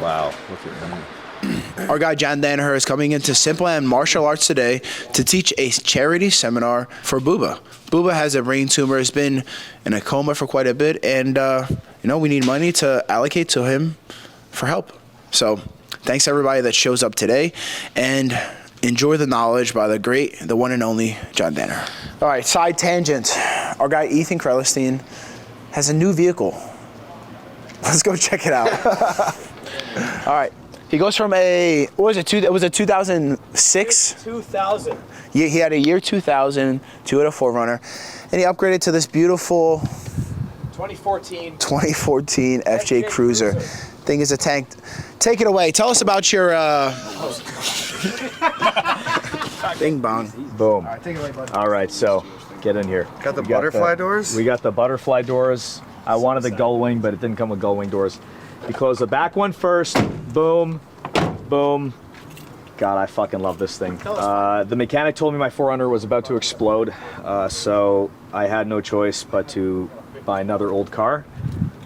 Wow, look at him. Our guy John Danaher is coming into Simple and Martial Arts today to teach a charity seminar for Buba. Buba has a brain tumor, has been in a coma for quite a bit, and we need money to allocate to him for help. So thanks everybody that shows up today, and enjoy the knowledge by the great, the one and only John Danaher. All right, side tangent. Our guy Ethan Krelestein has a new vehicle. Let's go check it out. All right. He goes from a, what was it, it was a 2006? 2000. Yeah, he had a year 2000, Toyota 4Runner, and he upgraded to this beautiful 2014 FJ Cruiser. Thing is a tank. Take it away. Tell us about your Bing bong. Boom. All right, take it away, bud. All right, so get in here. Got the butterfly doors? We got the butterfly doors. I wanted the gull wing, but it didn't come with gull wing doors. You close the back one first. Boom, boom. God, I fucking love this thing. The mechanic told me my 4Runner was about to explode, so I had no choice but to buy another old car.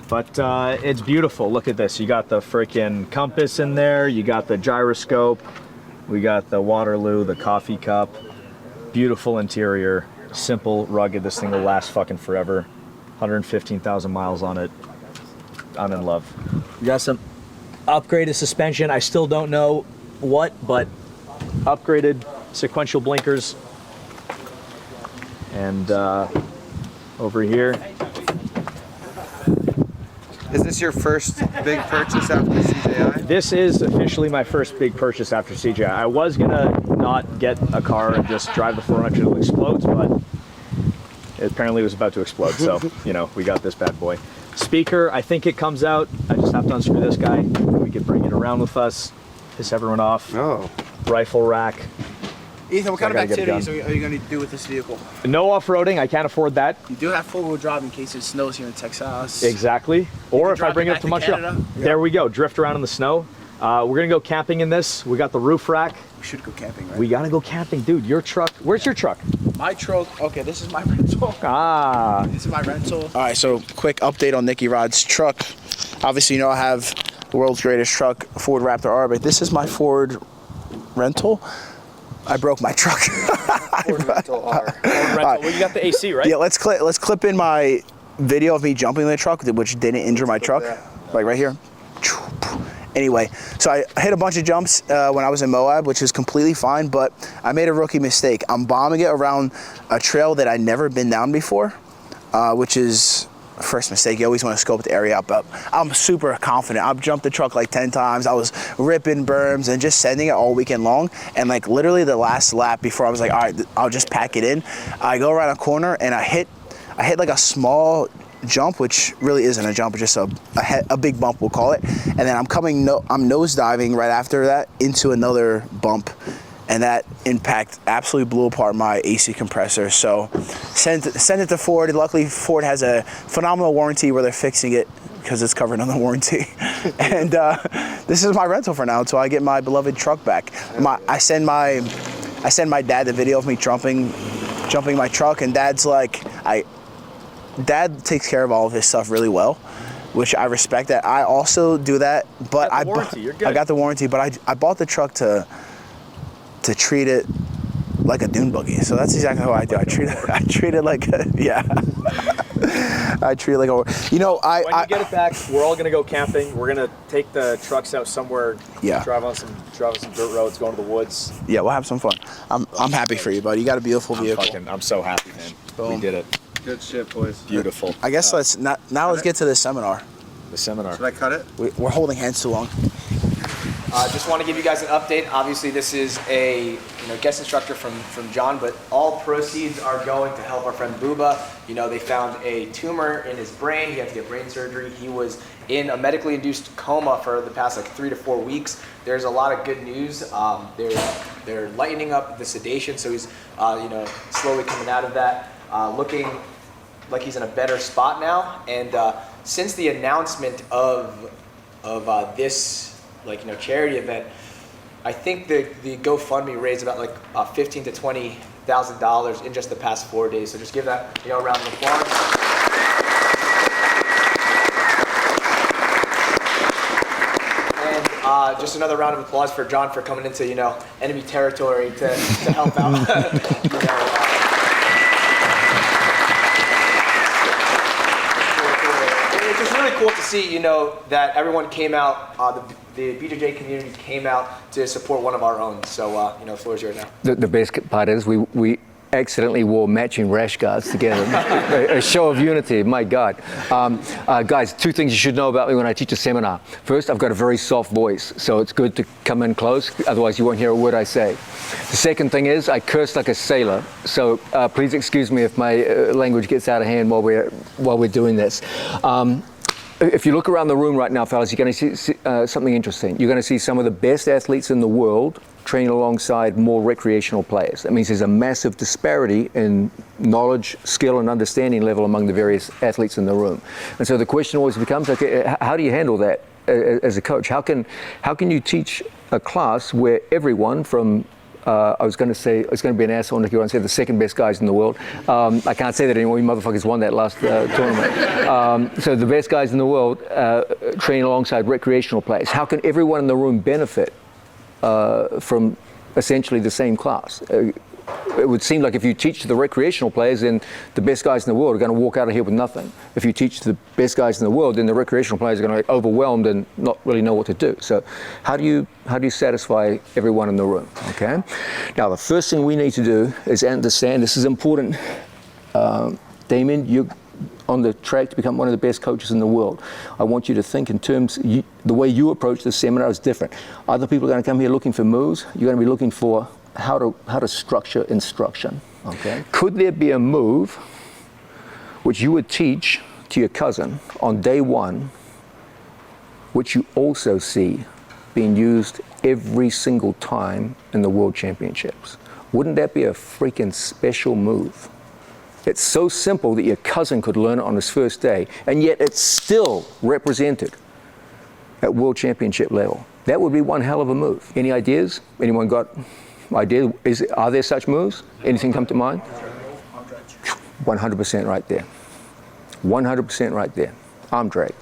But it's beautiful. Look at this. You got the freaking compass in there. You got the gyroscope. We got the Waterloo, the coffee cup. Beautiful interior. Simple, rugged. This thing will last fucking forever. 115,000 miles on it. I'm in love. We got some upgraded suspension. I still don't know what, but upgraded sequential blinkers. And over here. Is this your first big purchase after CJI? This is officially my first big purchase after CJI. I was gonna not get a car and just drive the 4Runner until it explodes, but it apparently was about to explode. So, we got this bad boy. Speaker, I think it comes out. I just have to unscrew this guy. We could bring it around with us, piss everyone off. Oh. Rifle rack. Ethan, what kind of activities are you going to do with this vehicle? No off-roading. I can't afford that. You do have four-wheel drive in case it snows here in Texas. Exactly. Or if I bring it up to Montreal. Canada. There we go. Drift around in the snow. We're going to go camping in this. We got the roof rack. We should go camping, right? We got to go camping. Dude, your truck. Where's your truck? My truck. Okay, this is my rental. Ah. This is my rental. All right, so quick update on Nicky Rod's truck. Obviously, I have the world's greatest truck, Ford Raptor R, but this is my Ford rental. I broke my truck. Ford rental R. Ford rental. Well, you got the AC, right? Yeah, let's clip in my video of me jumping in the truck, which didn't injure my truck. Like right here. Anyway, so I hit a bunch of jumps when I was in Moab, which is completely fine, but I made a rookie mistake. I'm bombing it around a trail that I'd never been down before, which is a first mistake. You always want to scope the area up, but I'm super confident. I've jumped the truck like 10 times. I was ripping berms and just sending it all weekend long. And like literally the last lap before I was like, all right, I'll just pack it in. I go around a corner and I hit like a small jump, which really isn't a jump, it's just a big bump, we'll call it. And then I'm nose diving right after that into another bump, and that impact absolutely blew apart my AC compressor. So sent it to Ford. Luckily, Ford has a phenomenal warranty where they're fixing it because it's covered under warranty. And this is my rental for now until I get my beloved truck back. I send my dad the video of me jumping my truck, and Dad's like, Dad takes care of all of his stuff really well, which I respect that. I also do that, but I got the warranty, but I bought the truck to treat it like a dune buggy. So that's exactly how I do. I treat it like a, yeah. I treat it like a, when you get it back, we're all gonna go camping. We're gonna take the trucks out somewhere. Yeah. Drive on some dirt roads, go into the woods. Yeah, we'll have some fun. I'm happy for you, buddy. You got a beautiful vehicle. I'm so happy, man. Boom. We did it. Good shit, boys. Beautiful. I guess let's get to this seminar. The seminar. Should I cut it? We're holding hands too long. Just want to give you guys an update. Obviously, this is a guest instructor from John, but all proceeds are going to help our friend Buba. They found a tumor in his brain. He had to get brain surgery. He was in a medically induced coma for the past 3 to 4 weeks. There's a lot of good news. They're lightening up the sedation, so he's slowly coming out of that, looking like he's in a better spot now. And since the announcement of this charity event, I think the GoFundMe raised about $15,000 to $20,000 in just the past 4 days. So just give that a round of applause. just another round of applause for John for coming into, enemy territory to help out. It's just really cool to see, that everyone came out, the BJJ community came out to support one of our own. So, the floor is yours now. The best part is we accidentally wore matching rash guards together. a show of unity, my God. Guys, two things you should know about me when I teach a seminar. First, I've got a very soft voice, so it's good to come in close, otherwise you won't hear a word I say. The second thing is I curse like a sailor, so please excuse me if my language gets out of hand while we're doing this. If you look around the room right now, fellas, you're going to see something interesting. You're going to see some of the best athletes in the world training alongside more recreational players. That means there's a massive disparity in knowledge, skill, and understanding level among the various athletes in the room. And so the question always becomes, okay, how do you handle that as a coach? How can you teach a class where everyone from I was going to be an asshole, Nicky Ryan said the second best guys in the world. I can't say that anymore. You motherfuckers won that last tournament. So the best guys in the world training alongside recreational players. How can everyone in the room benefit from essentially the same class? It would seem like if you teach the recreational players, then the best guys in the world are going to walk out of here with nothing. If you teach the best guys in the world, then the recreational players are going to be overwhelmed and not really know what to do. So how do you satisfy everyone in the room? Okay. Now the first thing we need to do is understand, this is important. Damien, you're on the track to become one of the best coaches in the world. I want you to think in terms, the way you approach the seminar is different. Other people are going to come here looking for moves. You're going to be looking for how to structure instruction. Okay. Could there be a move which you would teach to your cousin on day one, which you also see being used every single time in the World Championships? Wouldn't that be a freaking special move? It's so simple that your cousin could learn it on his first day, and yet it's still represented at World Championship level. That would be one hell of a move. Any ideas? Anyone got idea? Are there such moves? Anything come to mind? 100% right there. 100% right there. Arm drag.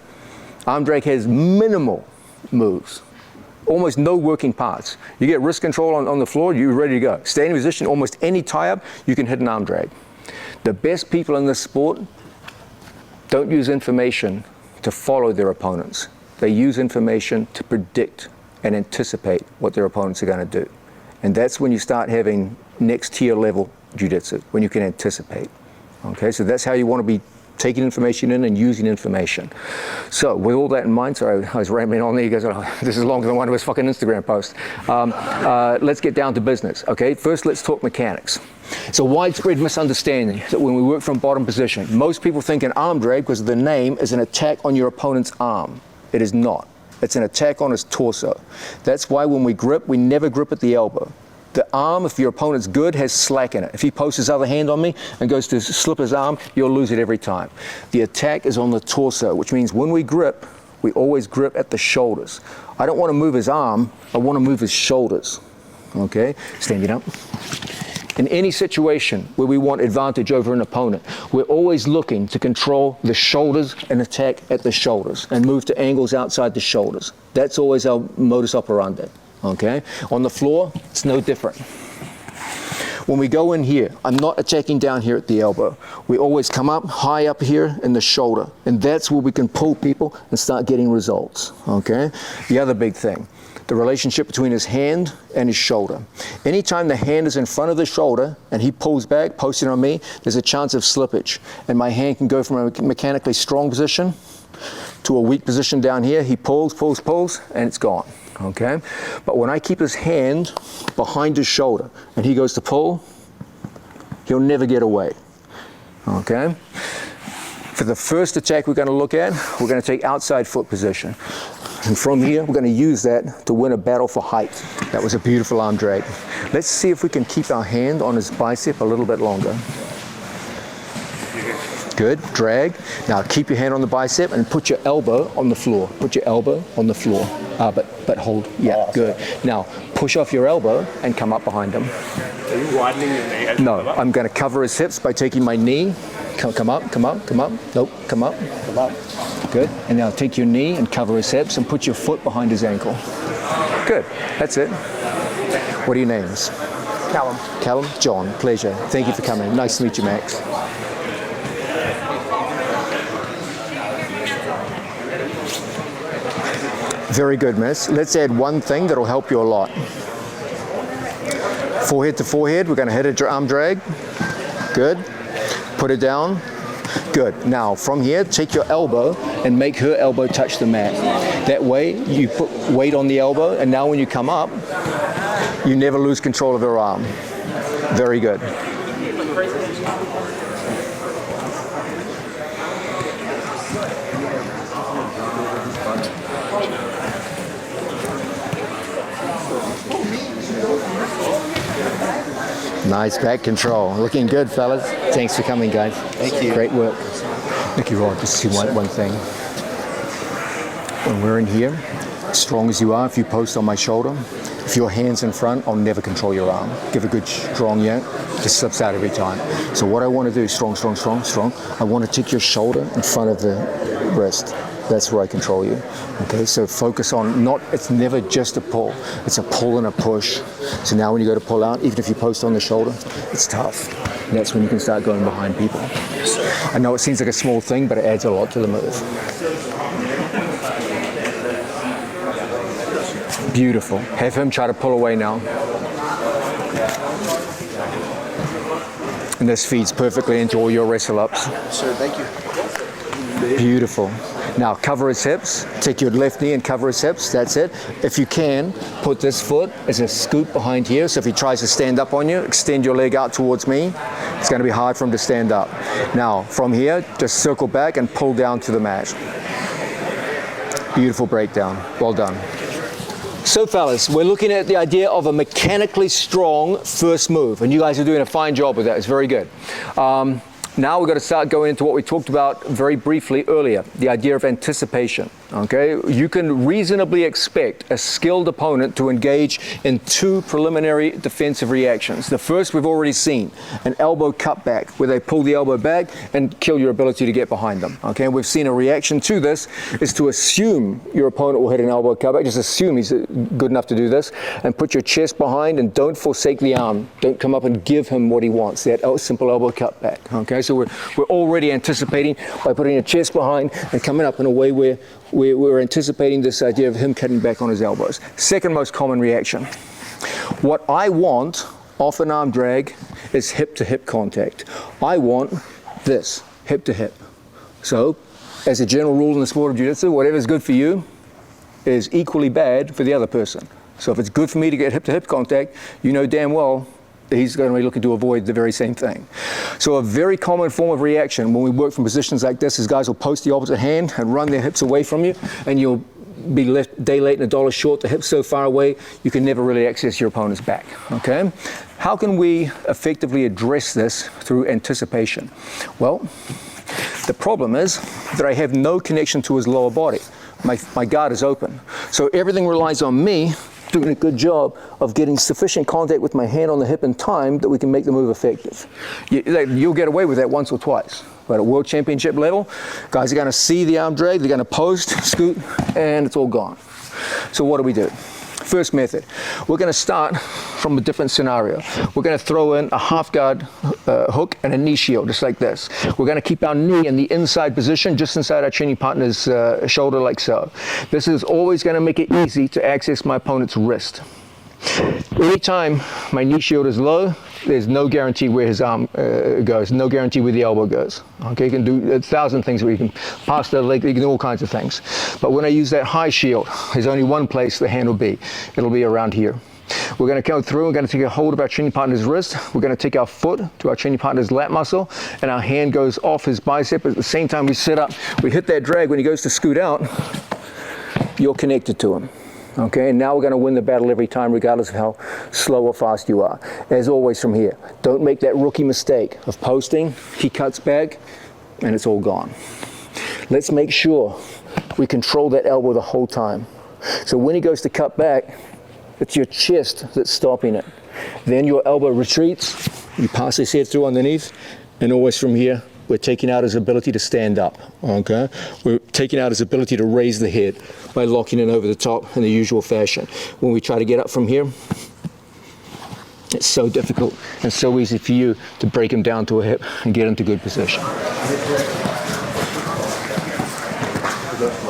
Arm drag has minimal moves. Almost no working parts. You get wrist control on the floor, you're ready to go. Stay in position, almost any tie-up, you can hit an arm drag. The best people in this sport don't use information to follow their opponents. They use information to predict and anticipate what their opponents are going to do. And that's when you start having next tier level jiu-jitsu, when you can anticipate. Okay, so that's how you want to be taking information in and using information. So with all that in mind, sorry, I was rambling on there. You guys are, this is longer than one of his fucking Instagram posts. Let's get down to business. Okay, first let's talk mechanics. It's a widespread misunderstanding that when we work from bottom position, most people think an arm drag, because of the name, is an attack on your opponent's arm. It is not. It's an attack on his torso. That's why when we grip, we never grip at the elbow. The arm, if your opponent's good, has slack in it. If he posts his other hand on me and goes to slip his arm, you'll lose it every time. The attack is on the torso, which means when we grip, we always grip at the shoulders. I don't want to move his arm, I want to move his shoulders. Okay, stand it up. In any situation where we want advantage over an opponent, we're always looking to control the shoulders and attack at the shoulders and move to angles outside the shoulders. That's always our modus operandi, okay? On the floor, it's no different. When we go in here, I'm not attacking down here at the elbow. We always come up, high up here in the shoulder, and that's where we can pull people and start getting results, okay? The other big thing, the relationship between his hand and his shoulder. Anytime the hand is in front of the shoulder and he pulls back, posting on me, there's a chance of slippage. And my hand can go from a mechanically strong position to a weak position down here. He pulls, and it's gone, okay? But when I keep his hand behind his shoulder and he goes to pull, he'll never get away, okay? For the first attack we're going to look at, we're going to take outside foot position. And from here, we're going to use that to win a battle for height. That was a beautiful arm drag. Let's see if we can keep our hand on his bicep a little bit longer. Good, drag. Now keep your hand on the bicep and put your elbow on the floor. Put your elbow on the floor. But hold, yeah, good. Now push off your elbow and come up behind him. Are you widening your knee? No, I'm going to cover his hips by taking my knee. Come up. Nope, come up. Good. And now take your knee and cover his hips and put your foot behind his ankle. Good. That's it. What are your names? Callum. Callum? John. Pleasure. Thank you for coming. Nice to meet you, Max. Very good, miss. Let's add one thing that'll help you a lot. Forehead to forehead. We're going to hit a arm drag. Good. Put it down. Good. Now, from here, take your elbow and make her elbow touch the mat. That way, you put weight on the elbow, and now when you come up, you never lose control of her arm. Very good. Nice back control. Looking good, fellas. Thanks for coming, guys. Thank you. Great work. Nicky Ryan, just see one thing. When we're in here, strong as you are, if you post on my shoulder, if your hand's in front, I'll never control your arm. Give a good strong yank, just slips out every time. So what I want to do is strong, strong, strong, strong. I want to take your shoulder in front of the wrist. That's where I control you. Okay, so focus on it's never just a pull. It's a pull and a push. So now when you go to pull out, even if you post on the shoulder, it's tough. And that's when you can start going behind people. Yes, sir. I know it seems like a small thing, but it adds a lot to the move. Beautiful. Have him try to pull away now. And this feeds perfectly into all your wrestle ups. Sir, thank you. Beautiful. Now cover his hips. Take your left knee and cover his hips. That's it. If you can, put this foot as a scoop behind here. So if he tries to stand up on you, extend your leg out towards me. It's going to be hard for him to stand up. Now from here, just circle back and pull down to the mat. Beautiful breakdown. Well done. So fellas, we're looking at the idea of a mechanically strong first move, and you guys are doing a fine job with that. It's very good. Now we're going to start going into what we talked about very briefly earlier, the idea of anticipation. Okay, you can reasonably expect a skilled opponent to engage in two preliminary defensive reactions. The first we've already seen, an elbow cutback, where they pull the elbow back and kill your ability to get behind them. Okay, and we've seen a reaction to this is to assume your opponent will hit an elbow cutback. Just assume he's good enough to do this, and put your chest behind and don't forsake the arm. Don't come up and give him what he wants. That simple elbow cutback. Okay, so we're already anticipating by putting your chest behind and coming up in a way where we're anticipating this idea of him cutting back on his elbows. Second most common reaction. What I want off an arm drag is hip-to-hip contact. I want this, hip-to-hip. So, as a general rule in the sport of Jiu-Jitsu, whatever's good for you is equally bad for the other person. So if it's good for me to get hip-to-hip contact, you know damn well he's going to be looking to avoid the very same thing. So a very common form of reaction when we work from positions like this is guys will post the opposite hand and run their hips away from you, and you'll be left a day late and a dollar short. The hips so far away, you can never really access your opponent's back. Okay? How can we effectively address this through anticipation? Well, the problem is that I have no connection to his lower body. My guard is open. So everything relies on me doing a good job of getting sufficient contact with my hand on the hip in time that we can make the move effective. You'll get away with that once or twice. But at World Championship level, guys are going to see the arm drag, they're going to post, scoot, and it's all gone. So what do we do? First method, we're going to start from a different scenario. We're going to throw in a half guard hook and a knee shield, just like this. We're going to keep our knee in the inside position, just inside our training partner's shoulder, like so. This is always going to make it easy to access my opponent's wrist. Anytime my knee shield is low, there's no guarantee where his arm goes, no guarantee where the elbow goes. Okay, you can do 1,000 things where you can pass the leg, you can do all kinds of things. But when I use that high shield, there's only one place the hand will be. It'll be around here. We're going to go through, we're going to take a hold of our training partner's wrist, we're going to take our foot to our training partner's lat muscle, and our hand goes off his bicep. At the same time we sit up, we hit that drag. When he goes to scoot out, you're connected to him. Okay, and now we're going to win the battle every time, regardless of how slow or fast you are. As always from here, don't make that rookie mistake of posting, he cuts back, and it's all gone. Let's make sure we control that elbow the whole time. So when he goes to cut back, it's your chest that's stopping it. Then your elbow retreats, you pass his head through underneath, and always from here, we're taking out his ability to stand up, okay? We're taking out his ability to raise the head by locking in over the top in the usual fashion. When we try to get up from here, it's so difficult and so easy for you to break him down to a hip and get into good position.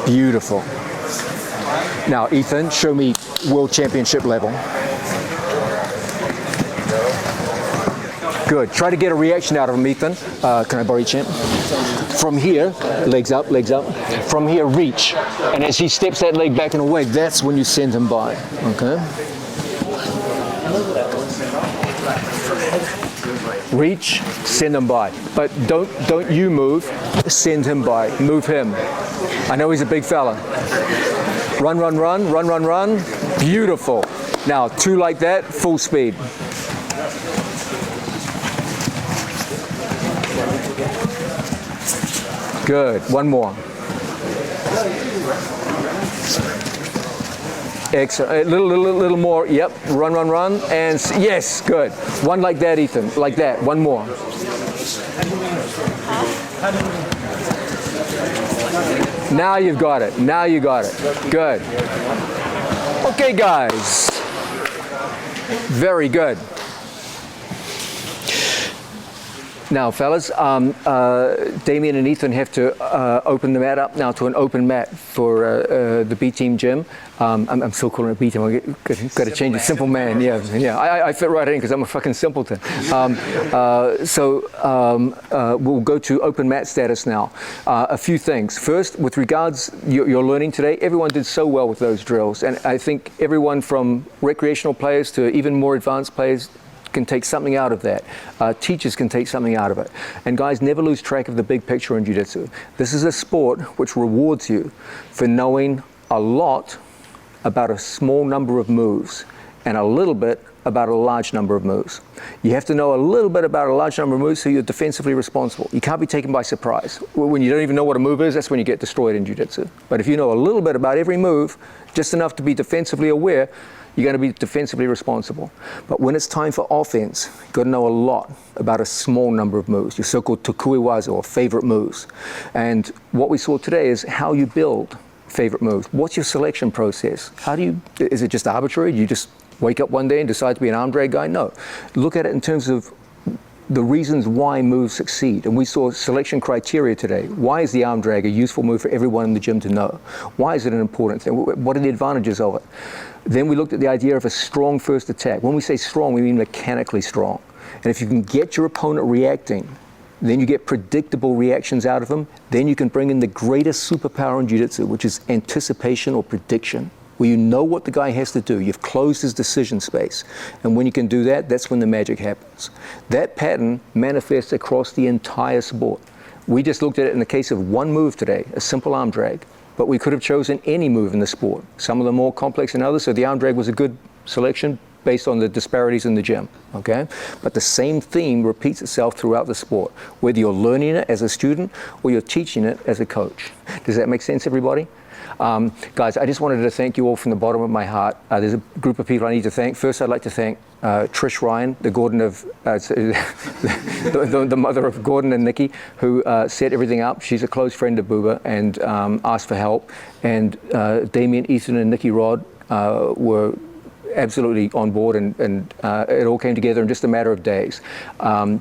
Beautiful. Now, Ethan, show me world championship level. Good. Try to get a reaction out of him, Ethan. Can I borrow your champ? From here, legs up, legs up. From here, reach. And as he steps that leg back and away, that's when you send him by. Okay? Reach, send him by. But don't you move, send him by. Move him. I know he's a big fella. Run, run, run, run, run, run. Beautiful. Now, 2 like that, full speed. Good. 1 more. Excellent. A little more. Yep. Run, run, run. And yes, good. 1 like that, Ethan. Like that. 1 more. Now you've got it. Now you got it. Good. Okay, guys. Very good. Now, fellas, Damien and Ethan have to open the mat up now to an open mat for the B Team gym. I'm still calling it B Team. I've got to change it. Simple Man. Yeah. I fit right in because I'm a fucking simpleton. We'll go to open mat status now. A few things. First, with regards your learning today, everyone did so well with those drills, and I think everyone from recreational players to even more advanced players can take something out of that. Teachers can take something out of it. And guys, never lose track of the big picture in Jiu-Jitsu. This is a sport which rewards you for knowing a lot about a small number of moves and a little bit about a large number of moves. You have to know a little bit about a large number of moves so you're defensively responsible. You can't be taken by surprise. When you don't even know what a move is, that's when you get destroyed in Jiu-Jitsu. But if you know a little bit about every move, just enough to be defensively aware, you're going to be defensively responsible. But when it's time for offense, you've got to know a lot about a small number of moves, your so-called tokuiwaza, or favorite moves. And what we saw today is how you build favorite moves. What's your selection process? Is it just arbitrary? Do you just wake up one day and decide to be an arm drag guy? No. Look at it in terms of the reasons why moves succeed. And we saw selection criteria today. Why is the arm drag a useful move for everyone in the gym to know? Why is it an important thing? What are the advantages of it? Then we looked at the idea of a strong first attack. When we say strong, we mean mechanically strong. And if you can get your opponent reacting, then you get predictable reactions out of them, then you can bring in the greatest superpower in Jiu-Jitsu, which is anticipation or prediction, where you know what the guy has to do. You've closed his decision space. And when you can do that, that's when the magic happens. That pattern manifests across the entire sport. We just looked at it in the case of one move today, a simple arm drag. But we could have chosen any move in the sport. Some of them more complex than others, so the arm drag was a good selection based on the disparities in the gym, okay? But the same theme repeats itself throughout the sport, whether you're learning it as a student or you're teaching it as a coach. Does that make sense, everybody? Guys, I just wanted to thank you all from the bottom of my heart. There's a group of people I need to thank. First, I'd like to thank Trish Ryan, the mother of Gordon and Nicky, who set everything up. She's a close friend of Buba and asked for help. And Damien, Ethan, and Nicky Rod were absolutely on board, and it all came together in just a matter of days.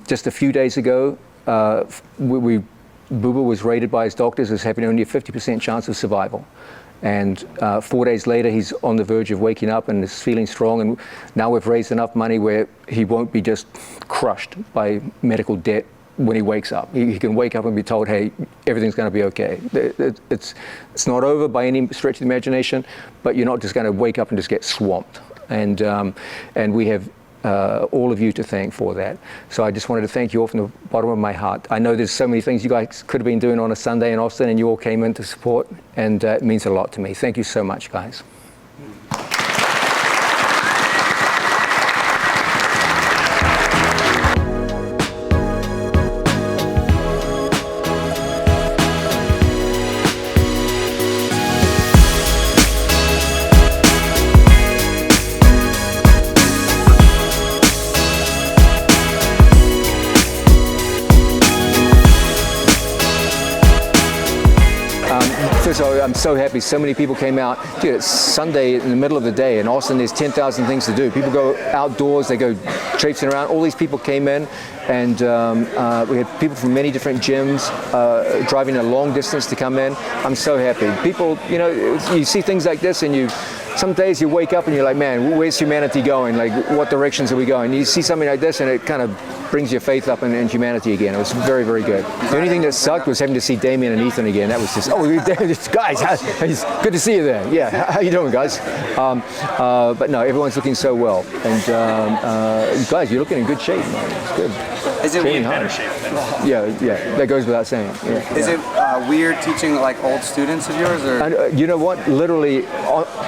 Just a few days ago, Buba was rated by his doctors as having only a 50% chance of survival. And 4 days later, he's on the verge of waking up and is feeling strong. And now we've raised enough money where he won't be just crushed by medical debt when he wakes up. He can wake up and be told, hey, everything's going to be okay. It's not over by any stretch of the imagination, but you're not just going to wake up and just get swamped. And we have all of you to thank for that. So I just wanted to thank you all from the bottom of my heart. I know there's so many things you guys could have been doing on a Sunday in Austin, and you all came in to support, and it means a lot to me. Thank you so much, guys. I'm so happy so many people came out. Dude, it's Sunday in the middle of the day in Austin. There's 10,000 things to do. People go outdoors, they go traipsing around. All these people came in, and we had people from many different gyms driving a long distance to come in. I'm so happy. People, you know, you see things like this, and some days you wake up and you're like, man, where's humanity going? Like, what directions are we going? You see something like this, and it kind of brings your faith up in humanity again. It was very, very good. The only thing that sucked was having to see Damien and Ethan again. That was just, guys, it's good to see you there. Yeah, how you doing, guys? But no, everyone's looking so well. And guys, you're looking in good shape, man. It's good. Is it Training weird? hard. Yeah, that goes without saying. Yeah. Is it weird teaching like old students of yours, or? And, you know what? Literally,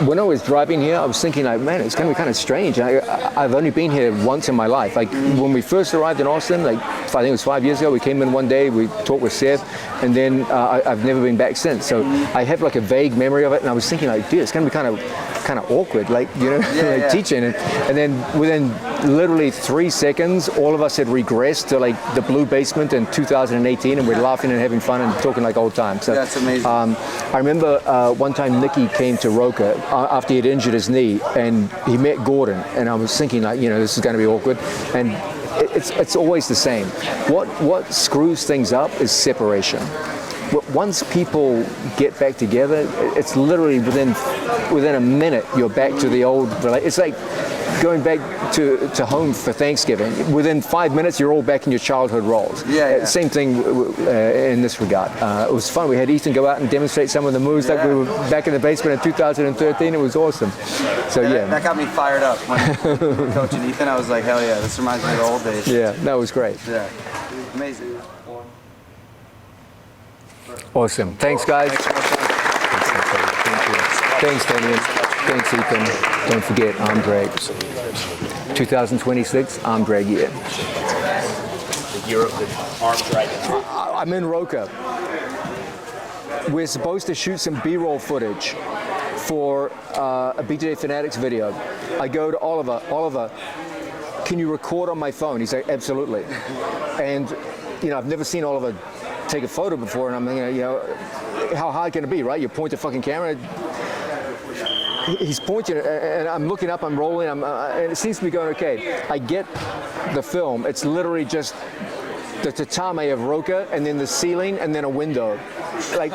when I was driving here, I was thinking like, man, it's going to be kind of strange. I've only been here once in my life. Like when we first arrived in Austin, like I think it was 5 years ago, we came in one day, we talked with Seth, and then I've never been back since. So I have like a vague memory of it, and I was thinking like, dude, it's going to be kind of awkward, like, you know, teaching. And then within literally 3 seconds, all of us had regressed to like the blue basement in 2018, and we're laughing and having fun and talking like old times. So, that's amazing. I remember one time Nicky came to Roca after he had injured his knee, and he met Gordon, and I was thinking like, you know, this is going to be awkward. And it's always the same. What screws things up is separation. Once people get back together, it's literally within a minute you're back to the old. It's like going back to home for Thanksgiving. Within 5 minutes, you're all back in your childhood roles. Yeah. Same thing in this regard. It was fun. We had Ethan go out and demonstrate some of the moves like we were back in the basement in 2013. It was awesome. So that got me fired up when we were coaching Ethan. I was like, hell yeah, this reminds me of the old days. Yeah, that was great. Yeah, amazing. Awesome. Thanks, guys. Thanks, Damien. Thanks, Ethan. Don't forget, arm drag. 2026, arm drag year. The year of the arm dragon. I'm in Roca. We're supposed to shoot some B-roll footage for a BJJ Fanatics video. I go to Oliver, can you record on my phone? He's like, absolutely. And, you know, I've never seen Oliver take a photo before, and I'm thinking, you know, how hard can it be, right? You point the fucking camera. He's pointing, and I'm looking up, I'm rolling, and it seems to be going okay. I get the film. It's literally just the tatame of Roca, and then the ceiling, and then a window. Like,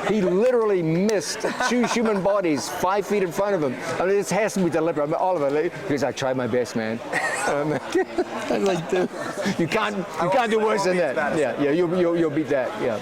he literally missed 2 human bodies 5 feet in front of him. I mean, this has to be deliberate. I mean, Oliver, because I tried my best, man. I'm like, dude, you can't do worse than that. Yeah, you'll beat that. Yeah.